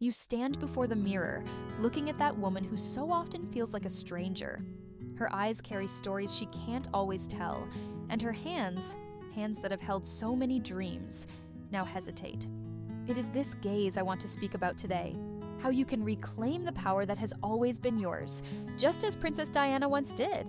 You stand before the mirror, looking at that woman who so often feels like a stranger. Her eyes carry stories she can't always tell, and her hands that have held so many dreams, now hesitate. It is this gaze I want to speak about today. How you can reclaim the power that has always been yours, just as Princess Diana once did.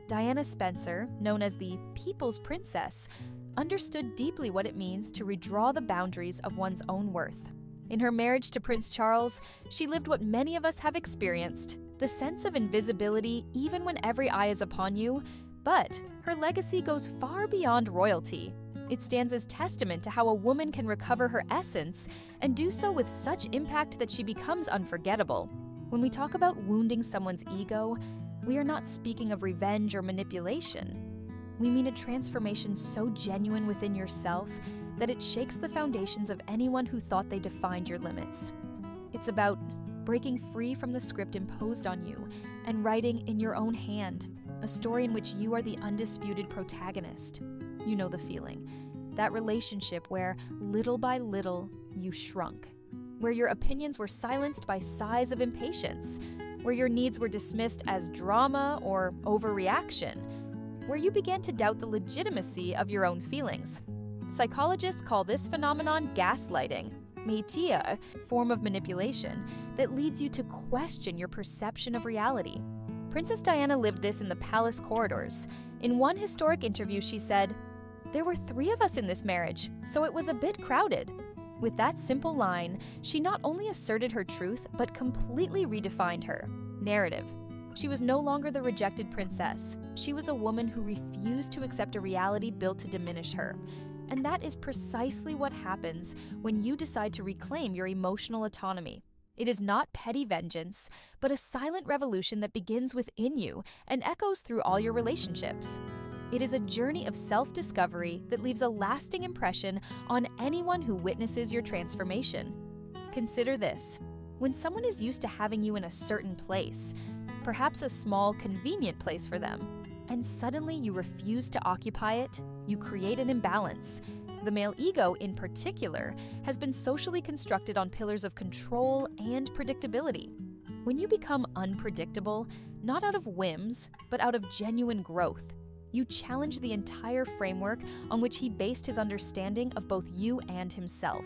Diana Spencer, known as the People's Princess, understood deeply what it means to redraw the boundaries of one's own worth. In her marriage to Prince Charles, she lived what many of us have experienced, the sense of invisibility even when every eye is upon you, but her legacy goes far beyond royalty. It stands as testament to how a woman can recover her essence and do so with such impact that she becomes unforgettable. When we talk about wounding someone's ego, we are not speaking of revenge or manipulation. We mean a transformation so genuine within yourself that it shakes the foundations of anyone who thought they defined your limits. It's about breaking free from the script imposed on you and writing in your own hand, a story in which you are the undisputed protagonist. You know the feeling. That relationship where, little by little, you shrunk. Where your opinions were silenced by sighs of impatience. Where your needs were dismissed as drama or overreaction. Where you began to doubt the legitimacy of your own feelings. Psychologists call this phenomenon gaslighting, a form of manipulation that leads you to question your perception of reality. Princess Diana lived this in the palace corridors. In one historic interview, she said, "There were 3 of us in this marriage, so it was a bit crowded." With that simple line, she not only asserted her truth, but completely redefined her narrative. She was no longer the rejected princess. She was a woman who refused to accept a reality built to diminish her. And that is precisely what happens when you decide to reclaim your emotional autonomy. It is not petty vengeance, but a silent revolution that begins within you and echoes through all your relationships. It is a journey of self-discovery that leaves a lasting impression on anyone who witnesses your transformation. Consider this. When someone is used to having you in a certain place, perhaps a small, convenient place for them, and suddenly you refuse to occupy it, you create an imbalance. The male ego, in particular, has been socially constructed on pillars of control and predictability. When you become unpredictable, not out of whims, but out of genuine growth, you challenge the entire framework on which he based his understanding of both you and himself.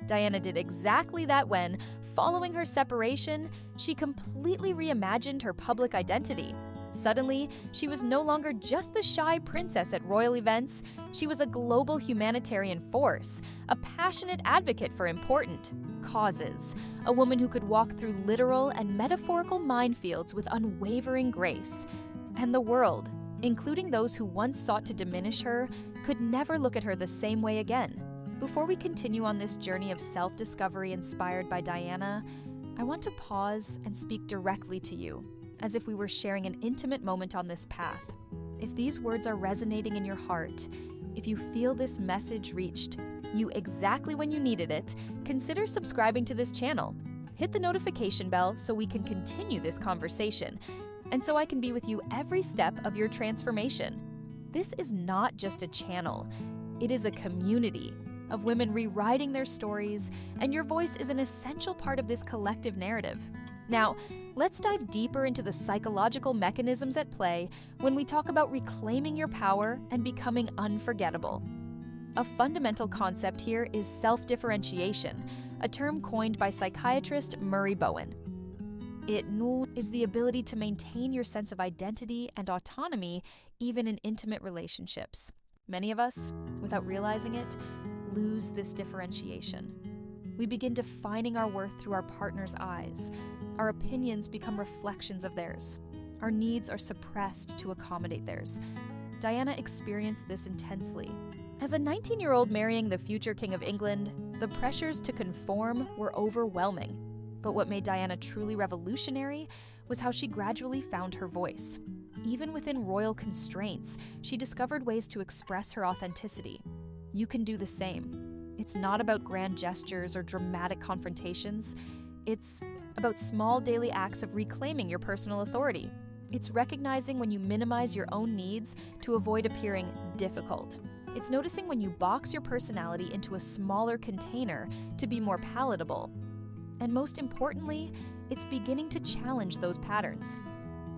Diana did exactly that when, following her separation, she completely reimagined her public identity. Suddenly, she was no longer just the shy princess at royal events. She was a global humanitarian force, a passionate advocate for important causes, a woman who could walk through literal and metaphorical minefields with unwavering grace. And the world, including those who once sought to diminish her, could never look at her the same way again. Before we continue on this journey of self-discovery inspired by Diana, I want to pause and speak directly to you, as if we were sharing an intimate moment on this path. If these words are resonating in your heart, if you feel this message reached you exactly when you needed it, consider subscribing to this channel. Hit the notification bell so we can continue this conversation, and so I can be with you every step of your transformation. This is not just a channel, it is a community of women rewriting their stories, and your voice is an essential part of this collective narrative. Now, let's dive deeper into the psychological mechanisms at play when we talk about reclaiming your power and becoming unforgettable. A fundamental concept here is self-differentiation, a term coined by psychiatrist Murray Bowen. It is the ability to maintain your sense of identity and autonomy even in intimate relationships. Many of us, without realizing it, lose this differentiation. We begin defining our worth through our partner's eyes. Our opinions become reflections of theirs. Our needs are suppressed to accommodate theirs. Diana experienced this intensely. As a 19-year-old marrying the future King of England, the pressures to conform were overwhelming. But what made Diana truly revolutionary was how she gradually found her voice. Even within royal constraints, she discovered ways to express her authenticity. You can do the same. It's not about grand gestures or dramatic confrontations. It's about small daily acts of reclaiming your personal authority. It's recognizing when you minimize your own needs to avoid appearing difficult. It's noticing when you box your personality into a smaller container to be more palatable. And most importantly, it's beginning to challenge those patterns.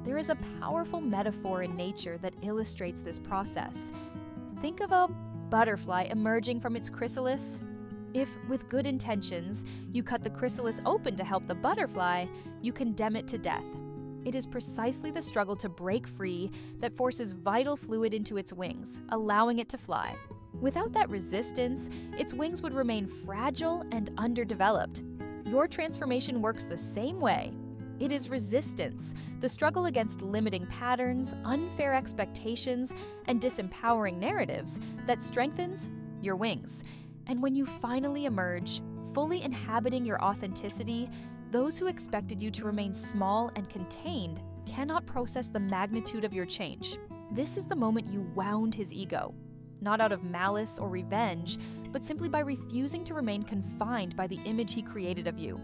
There is a powerful metaphor in nature that illustrates this process. Think of a butterfly emerging from its chrysalis. If, with good intentions, you cut the chrysalis open to help the butterfly, you condemn it to death. It is precisely the struggle to break free that forces vital fluid into its wings, allowing it to fly. Without that resistance, its wings would remain fragile and underdeveloped. Your transformation works the same way. It is resistance, the struggle against limiting patterns, unfair expectations, and disempowering narratives that strengthens your wings. And when you finally emerge, fully inhabiting your authenticity, those who expected you to remain small and contained cannot process the magnitude of your change. This is the moment you wound his ego, not out of malice or revenge, but simply by refusing to remain confined by the image he created of you.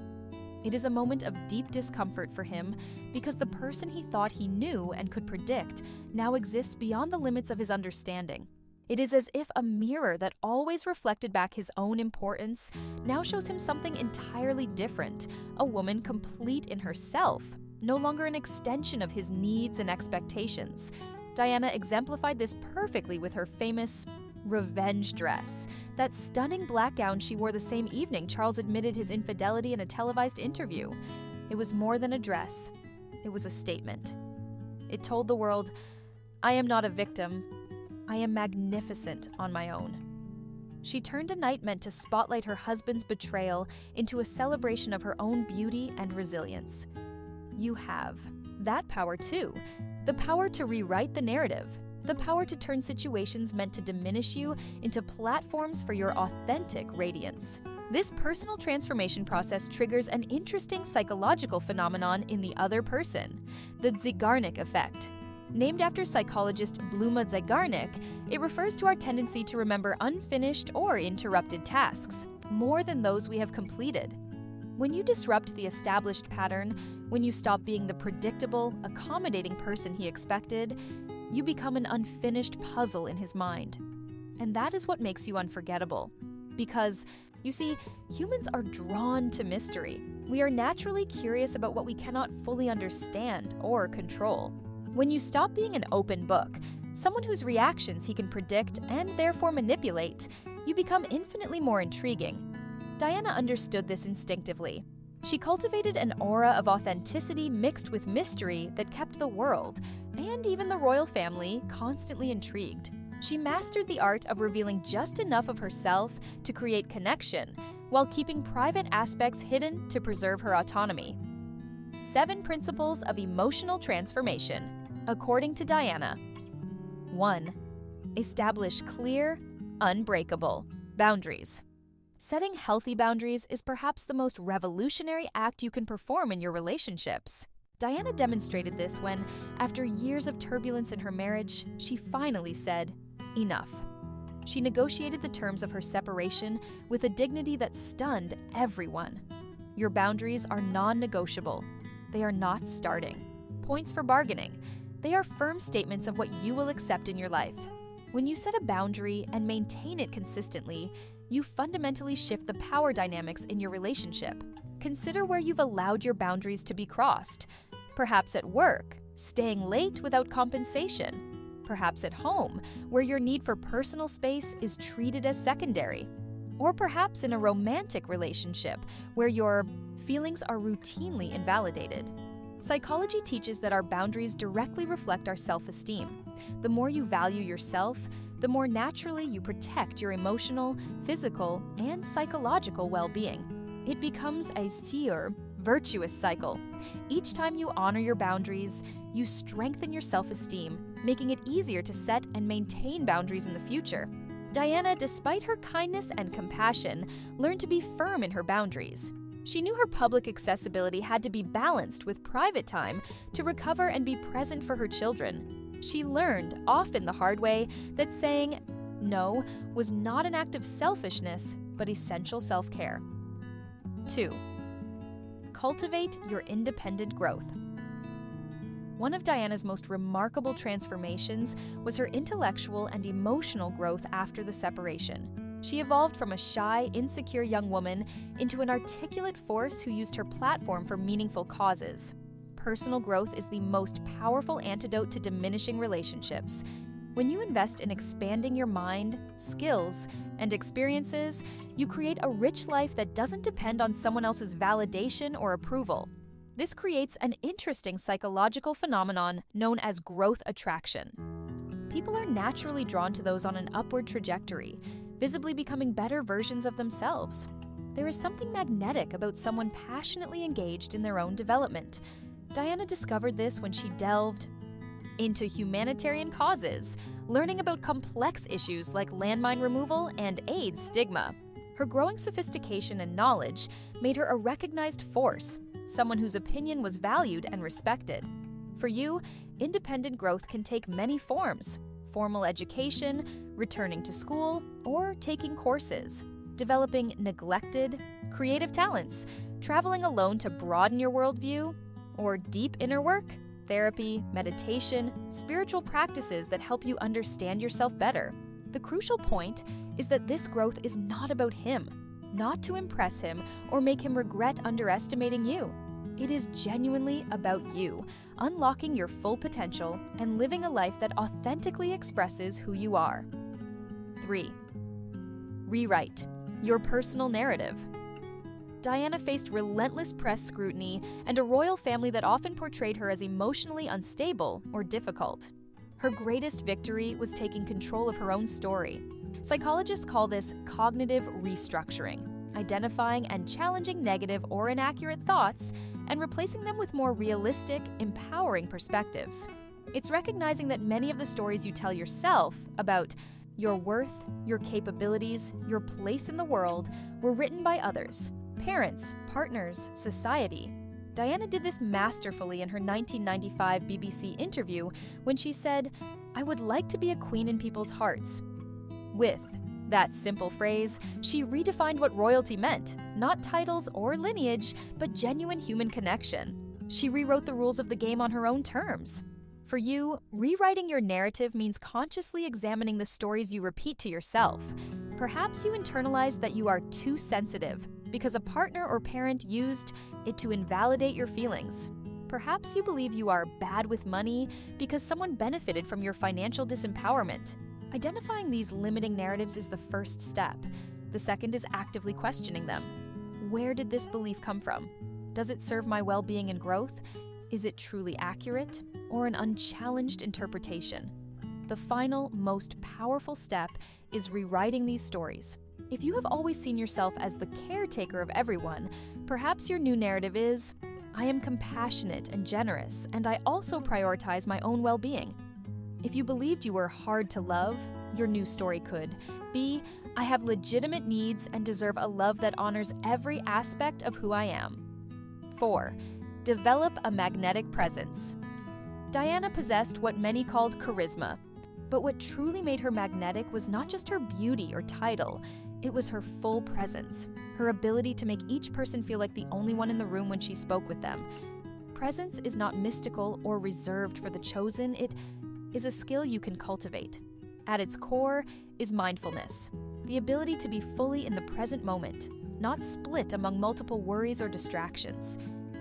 It is a moment of deep discomfort for him because the person he thought he knew and could predict now exists beyond the limits of his understanding. It is as if a mirror that always reflected back his own importance now shows him something entirely different, a woman complete in herself, no longer an extension of his needs and expectations. Diana exemplified this perfectly with her famous revenge dress, that stunning black gown she wore the same evening Charles admitted his infidelity in a televised interview. It was more than a dress. It was a statement. It told the world, "I am not a victim. I am magnificent on my own." She turned a night meant to spotlight her husband's betrayal into a celebration of her own beauty and resilience. You have that power too, the power to rewrite the narrative, the power to turn situations meant to diminish you into platforms for your authentic radiance. This personal transformation process triggers an interesting psychological phenomenon in the other person, the Zeigarnik effect. Named after psychologist Bluma Zeigarnik, it refers to our tendency to remember unfinished or interrupted tasks, more than those we have completed. When you disrupt the established pattern, when you stop being the predictable, accommodating person he expected, you become an unfinished puzzle in his mind. And that is what makes you unforgettable. Because, you see, humans are drawn to mystery. We are naturally curious about what we cannot fully understand or control. When you stop being an open book, someone whose reactions he can predict and therefore manipulate, you become infinitely more intriguing. Diana understood this instinctively. She cultivated an aura of authenticity mixed with mystery that kept the world, and even the royal family, constantly intrigued. She mastered the art of revealing just enough of herself to create connection, while keeping private aspects hidden to preserve her autonomy. 7 Principles of Emotional Transformation, according to Diana. 1. Establish clear, unbreakable boundaries. Setting healthy boundaries is perhaps the most revolutionary act you can perform in your relationships. Diana demonstrated this when, after years of turbulence in her marriage, she finally said, "Enough." She negotiated the terms of her separation with a dignity that stunned everyone. Your boundaries are non-negotiable. They are not starting points for bargaining. They are firm statements of what you will accept in your life. When you set a boundary and maintain it consistently, you fundamentally shift the power dynamics in your relationship. Consider where you've allowed your boundaries to be crossed. Perhaps at work, staying late without compensation. Perhaps at home, where your need for personal space is treated as secondary. Or perhaps in a romantic relationship, where your feelings are routinely invalidated. Psychology teaches that our boundaries directly reflect our self-esteem. The more you value yourself, the more naturally you protect your emotional, physical, and psychological well-being. It becomes a virtuous cycle. Each time you honor your boundaries, you strengthen your self-esteem, making it easier to set and maintain boundaries in the future. Diana, despite her kindness and compassion, learned to be firm in her boundaries. She knew her public accessibility had to be balanced with private time to recover and be present for her children. She learned, often the hard way, that saying no was not an act of selfishness, but essential self-care. 2. Cultivate your independent growth. One of Diana's most remarkable transformations was her intellectual and emotional growth after the separation. She evolved from a shy, insecure young woman into an articulate force who used her platform for meaningful causes. Personal growth is the most powerful antidote to diminishing relationships. When you invest in expanding your mind, skills, and experiences, you create a rich life that doesn't depend on someone else's validation or approval. This creates an interesting psychological phenomenon known as growth attraction. People are naturally drawn to those on an upward trajectory, visibly becoming better versions of themselves. There is something magnetic about someone passionately engaged in their own development. Diana discovered this when she delved into humanitarian causes, learning about complex issues like landmine removal and AIDS stigma. Her growing sophistication and knowledge made her a recognized force, someone whose opinion was valued and respected. For you, independent growth can take many forms: formal education, returning to school, or taking courses, developing neglected, creative talents, traveling alone to broaden your worldview, or deep inner work, therapy, meditation, spiritual practices that help you understand yourself better. The crucial point is that this growth is not about him, not to impress him or make him regret underestimating you. It is genuinely about you, unlocking your full potential and living a life that authentically expresses who you are. 3. Rewrite your personal narrative. Diana faced relentless press scrutiny and a royal family that often portrayed her as emotionally unstable or difficult. Her greatest victory was taking control of her own story. Psychologists call this cognitive restructuring, identifying and challenging negative or inaccurate thoughts and replacing them with more realistic, empowering perspectives. It's recognizing that many of the stories you tell yourself about your worth, your capabilities, your place in the world were written by others: parents, partners, society. Diana did this masterfully in her 1995 BBC interview when she said, "I would like to be a queen in people's hearts." With that simple phrase, she redefined what royalty meant: not titles or lineage, but genuine human connection. She rewrote the rules of the game on her own terms. For you, rewriting your narrative means consciously examining the stories you repeat to yourself. Perhaps you internalized that you are too sensitive because a partner or parent used it to invalidate your feelings. Perhaps you believe you are bad with money because someone benefited from your financial disempowerment. Identifying these limiting narratives is the first step. The second is actively questioning them. Where did this belief come from? Does it serve my well-being and growth? Is it truly accurate, or an unchallenged interpretation? The final, most powerful step is rewriting these stories. If you have always seen yourself as the caretaker of everyone, perhaps your new narrative is, "I am compassionate and generous, and I also prioritize my own well-being." If you believed you were hard to love, your new story could be, "I have legitimate needs and deserve a love that honors every aspect of who I am." 4. Develop a magnetic presence. Diana possessed what many called charisma, but what truly made her magnetic was not just her beauty or title, it was her full presence, her ability to make each person feel like the only one in the room when she spoke with them. Presence is not mystical or reserved for the chosen, it is a skill you can cultivate. At its core is mindfulness, the ability to be fully in the present moment, not split among multiple worries or distractions.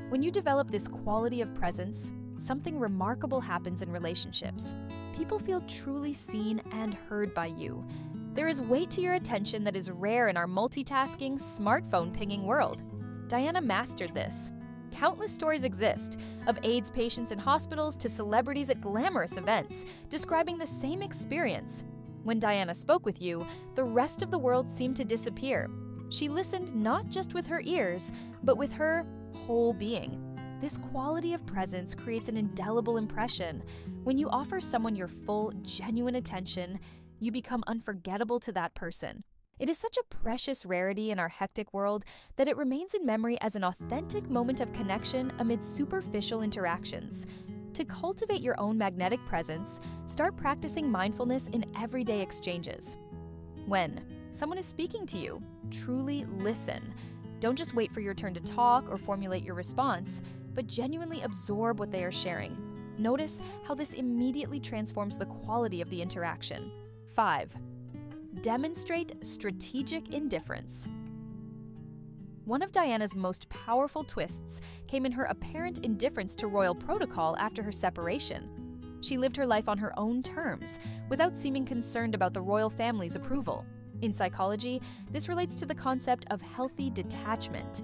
When you develop this quality of presence, something remarkable happens in relationships. People feel truly seen and heard by you. There is weight to your attention that is rare in our multitasking, smartphone pinging world. Diana mastered this. Countless stories exist, of AIDS patients in hospitals to celebrities at glamorous events, describing the same experience. When Diana spoke with you, the rest of the world seemed to disappear. She listened not just with her ears, but with her whole being. This quality of presence creates an indelible impression. When you offer someone your full, genuine attention, you become unforgettable to that person. It is such a precious rarity in our hectic world that it remains in memory as an authentic moment of connection amid superficial interactions. To cultivate your own magnetic presence, start practicing mindfulness in everyday exchanges. When someone is speaking to you, truly listen. Don't just wait for your turn to talk or formulate your response, but genuinely absorb what they are sharing. Notice how this immediately transforms the quality of the interaction. 5. Demonstrate strategic indifference. One of Diana's most powerful twists came in her apparent indifference to royal protocol after her separation. She lived her life on her own terms, without seeming concerned about the royal family's approval. In psychology, this relates to the concept of healthy detachment,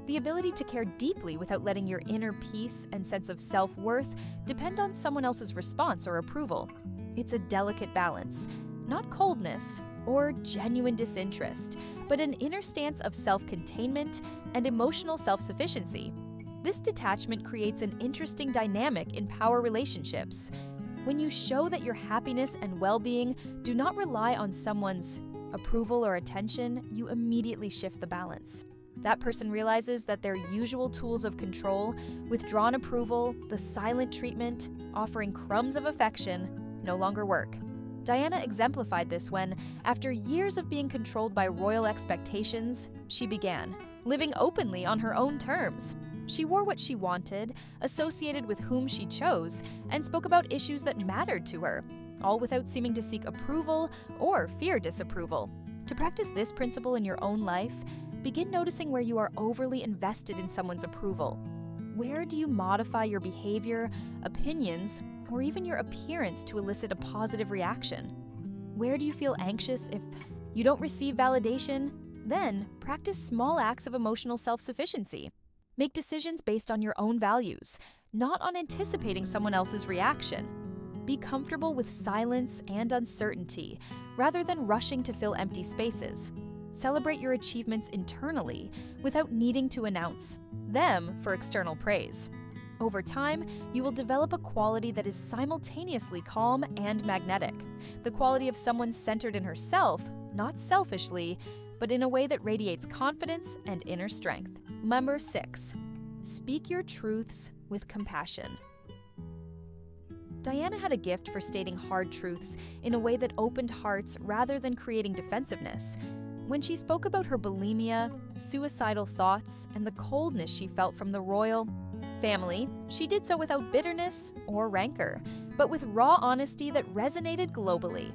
the ability to care deeply without letting your inner peace and sense of self-worth depend on someone else's response or approval. It's a delicate balance, not coldness or genuine disinterest, but an inner stance of self-containment and emotional self-sufficiency. This detachment creates an interesting dynamic in power relationships. When you show that your happiness and well-being do not rely on someone's approval or attention, you immediately shift the balance. That person realizes that their usual tools of control, withdrawn approval, the silent treatment, offering crumbs of affection, no longer work. Diana exemplified this when, after years of being controlled by royal expectations, she began living openly on her own terms. She wore what she wanted, associated with whom she chose, and spoke about issues that mattered to her, all without seeming to seek approval or fear disapproval. To practice this principle in your own life, begin noticing where you are overly invested in someone's approval. Where do you modify your behavior, opinions, or even your appearance to elicit a positive reaction? Where do you feel anxious if you don't receive validation? Then practice small acts of emotional self-sufficiency. Make decisions based on your own values, not on anticipating someone else's reaction. Be comfortable with silence and uncertainty, rather than rushing to fill empty spaces. Celebrate your achievements internally without needing to announce them for external praise. Over time, you will develop a quality that is simultaneously calm and magnetic, the quality of someone centered in herself, not selfishly, but in a way that radiates confidence and inner strength. Number 6, speak your truths with compassion. Diana had a gift for stating hard truths in a way that opened hearts rather than creating defensiveness. When she spoke about her bulimia, suicidal thoughts, and the coldness she felt from the royal family, she did so without bitterness or rancor, but with raw honesty that resonated globally.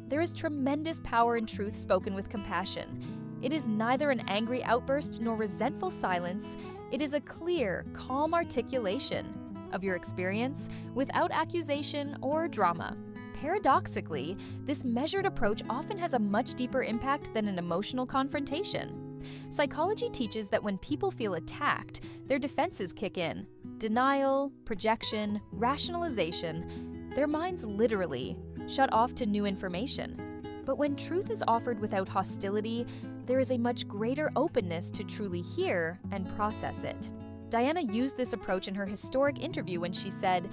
There is tremendous power in truth spoken with compassion. It is neither an angry outburst nor resentful silence. It is a clear, calm articulation of your experience without accusation or drama. Paradoxically, this measured approach often has a much deeper impact than an emotional confrontation. Psychology teaches that when people feel attacked, their defenses kick in. Denial, projection, rationalization. Their minds literally shut off to new information. But when truth is offered without hostility, there is a much greater openness to truly hear and process it. Diana used this approach in her historic interview when she said,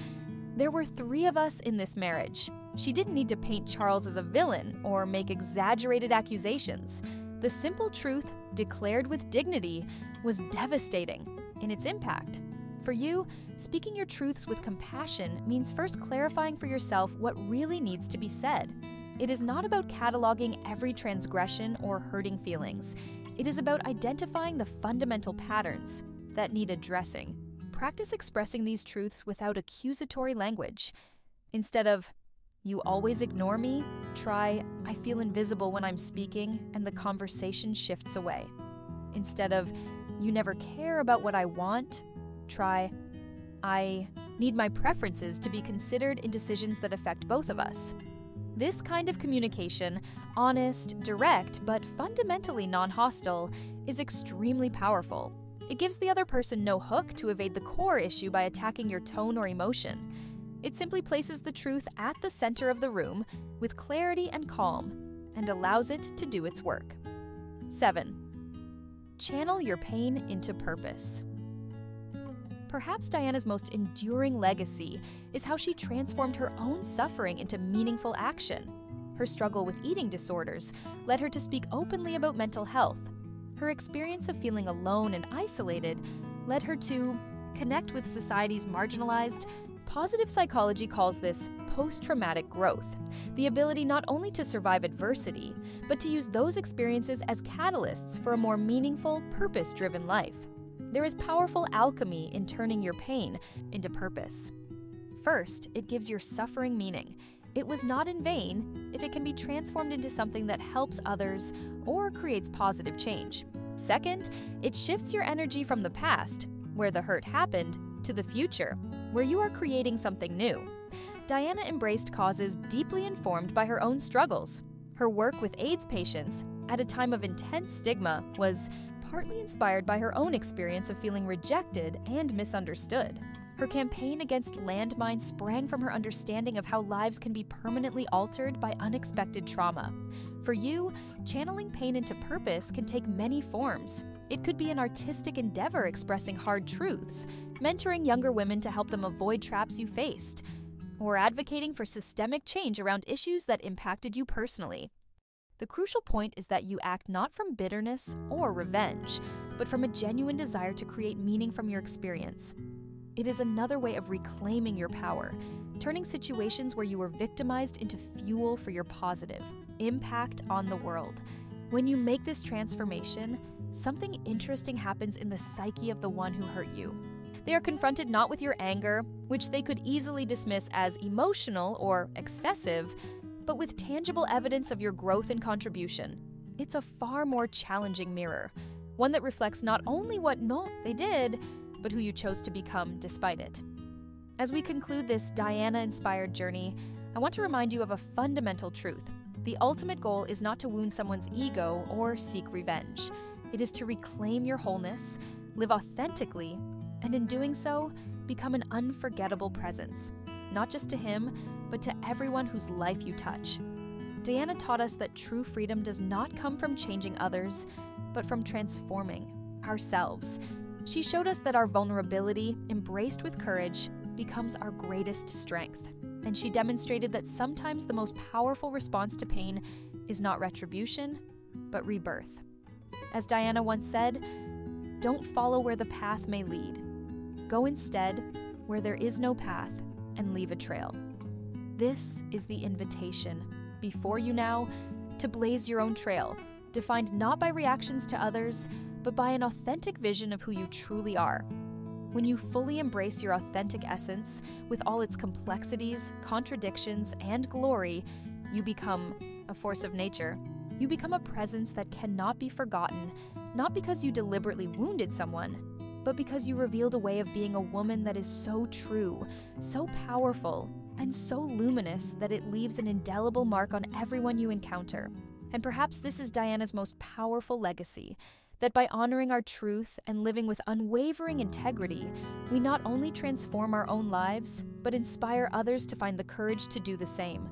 "There were 3 of us in this marriage." She didn't need to paint Charles as a villain or make exaggerated accusations. The simple truth, declared with dignity, was devastating in its impact. For you, speaking your truths with compassion means first clarifying for yourself what really needs to be said. It is not about cataloging every transgression or hurting feelings. It is about identifying the fundamental patterns that need addressing. Practice expressing these truths without accusatory language. Instead of, "You always ignore me," try, "I feel invisible when I'm speaking," and the conversation shifts away. Instead of, "You never care about what I want," try, "I need my preferences to be considered in decisions that affect both of us." This kind of communication, honest, direct, but fundamentally non-hostile, is extremely powerful. It gives the other person no hook to evade the core issue by attacking your tone or emotion. It simply places the truth at the center of the room with clarity and calm, and allows it to do its work. 7. Channel your pain into purpose. Perhaps Diana's most enduring legacy is how she transformed her own suffering into meaningful action. Her struggle with eating disorders led her to speak openly about mental health. Her experience of feeling alone and isolated led her to connect with society's marginalized. Positive psychology calls this post-traumatic growth, the ability not only to survive adversity, but to use those experiences as catalysts for a more meaningful, purpose-driven life. There is powerful alchemy in turning your pain into purpose. First, it gives your suffering meaning. It was not in vain if it can be transformed into something that helps others or creates positive change. Second, it shifts your energy from the past, where the hurt happened, to the future, where you are creating something new. Diana embraced causes deeply informed by her own struggles. Her work with AIDS patients, at a time of intense stigma, was partly inspired by her own experience of feeling rejected and misunderstood. Her campaign against landmines sprang from her understanding of how lives can be permanently altered by unexpected trauma. For you, channeling pain into purpose can take many forms. It could be an artistic endeavor expressing hard truths, mentoring younger women to help them avoid traps you faced, or advocating for systemic change around issues that impacted you personally. The crucial point is that you act not from bitterness or revenge, but from a genuine desire to create meaning from your experience. It is another way of reclaiming your power, turning situations where you were victimized into fuel for your positive impact on the world. When you make this transformation, something interesting happens in the psyche of the one who hurt you. They are confronted not with your anger, which they could easily dismiss as emotional or excessive, but with tangible evidence of your growth and contribution. It's a far more challenging mirror, one that reflects not only what they did, but who you chose to become despite it. As we conclude this Diana-inspired journey, I want to remind you of a fundamental truth. The ultimate goal is not to wound someone's ego or seek revenge. It is to reclaim your wholeness, live authentically, and in doing so, become an unforgettable presence, not just to him, but to everyone whose life you touch. Diana taught us that true freedom does not come from changing others, but from transforming ourselves. She showed us that our vulnerability, embraced with courage, becomes our greatest strength. And she demonstrated that sometimes the most powerful response to pain is not retribution, but rebirth. As Diana once said, "Don't follow where the path may lead. Go instead where there is no path and leave a trail." This is the invitation before you now to blaze your own trail, defined not by reactions to others, but by an authentic vision of who you truly are. When you fully embrace your authentic essence with all its complexities, contradictions, and glory, you become a force of nature. You become a presence that cannot be forgotten, not because you deliberately wounded someone, but because you revealed a way of being a woman that is so true, so powerful, and so luminous that it leaves an indelible mark on everyone you encounter. And perhaps this is Diana's most powerful legacy, that by honoring our truth and living with unwavering integrity, we not only transform our own lives, but inspire others to find the courage to do the same.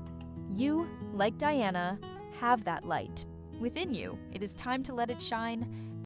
You, like Diana, have that light within you. It is time to let it shine.